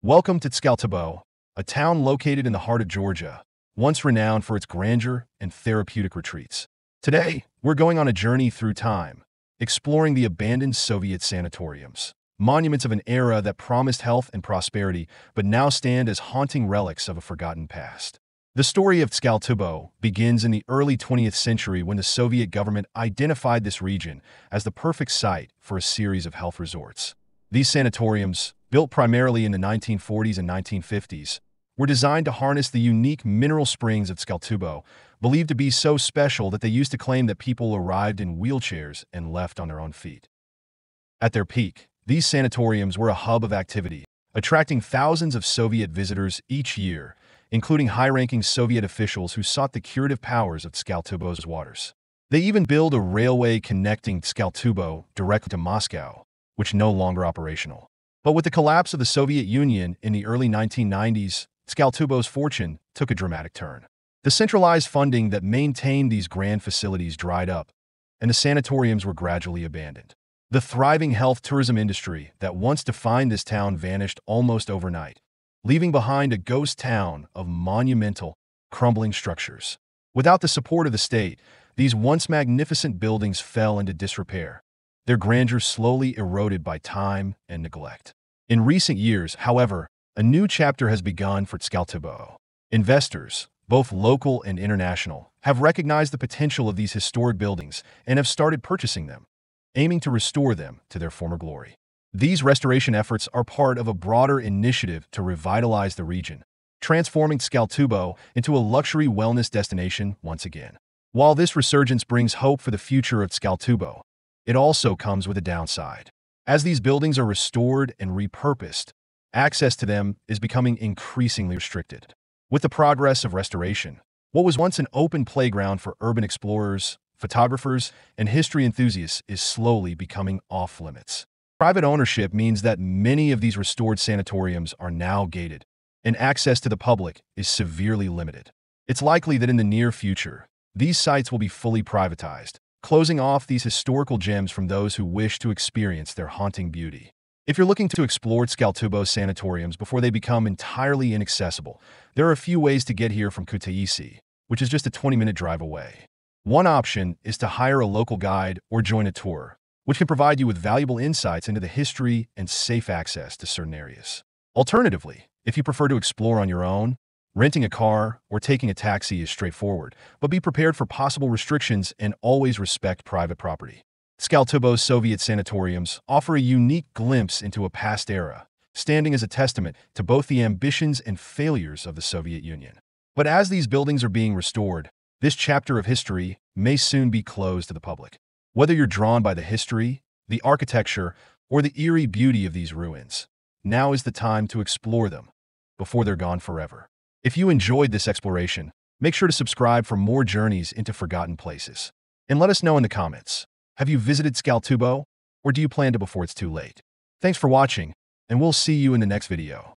Welcome to Tskaltubo, a town located in the heart of Georgia, once renowned for its grandeur and therapeutic retreats. Today, we're going on a journey through time, exploring the abandoned Soviet sanatoriums, monuments of an era that promised health and prosperity but now stand as haunting relics of a forgotten past. The story of Tskaltubo begins in the early 20th century when the Soviet government identified this region as the perfect site for a series of health resorts. These sanatoriums, built primarily in the 1940s and 1950s, were designed to harness the unique mineral springs of Tskaltubo, believed to be so special that they used to claim that people arrived in wheelchairs and left on their own feet. At their peak, these sanatoriums were a hub of activity, attracting thousands of Soviet visitors each year, including high-ranking Soviet officials who sought the curative powers of Tskaltubo's waters. They even built a railway connecting Tskaltubo directly to Moscow, which no longer operational. But with the collapse of the Soviet Union in the early 1990s, Tskaltubo's fortune took a dramatic turn. The centralized funding that maintained these grand facilities dried up, and the sanatoriums were gradually abandoned. The thriving health tourism industry that once defined this town vanished almost overnight, leaving behind a ghost town of monumental, crumbling structures. Without the support of the state, these once magnificent buildings fell into disrepair, their grandeur slowly eroded by time and neglect. In recent years, however, a new chapter has begun for Tskaltubo. Investors, both local and international, have recognized the potential of these historic buildings and have started purchasing them, aiming to restore them to their former glory. These restoration efforts are part of a broader initiative to revitalize the region, transforming Tskaltubo into a luxury wellness destination once again. While this resurgence brings hope for the future of Tskaltubo, it also comes with a downside. As these buildings are restored and repurposed, access to them is becoming increasingly restricted. With the progress of restoration, what was once an open playground for urban explorers, photographers, and history enthusiasts is slowly becoming off-limits. Private ownership means that many of these restored sanatoriums are now gated, and access to the public is severely limited. It's likely that in the near future, these sites will be fully privatized, closing off these historical gems from those who wish to experience their haunting beauty. If you're looking to explore Tskaltubo sanatoriums before they become entirely inaccessible, there are a few ways to get here from Kutaisi, which is just a 20-minute drive away. One option is to hire a local guide or join a tour, which can provide you with valuable insights into the history and safe access to certain areas. Alternatively, if you prefer to explore on your own, renting a car or taking a taxi is straightforward, but be prepared for possible restrictions and always respect private property. Tskaltubo's Soviet sanatoriums offer a unique glimpse into a past era, standing as a testament to both the ambitions and failures of the Soviet Union. But as these buildings are being restored, this chapter of history may soon be closed to the public. Whether you're drawn by the history, the architecture, or the eerie beauty of these ruins, now is the time to explore them before they're gone forever. If you enjoyed this exploration, make sure to subscribe for more journeys into forgotten places. And let us know in the comments, have you visited Tskaltubo, or do you plan to before it's too late? Thanks for watching, and we'll see you in the next video.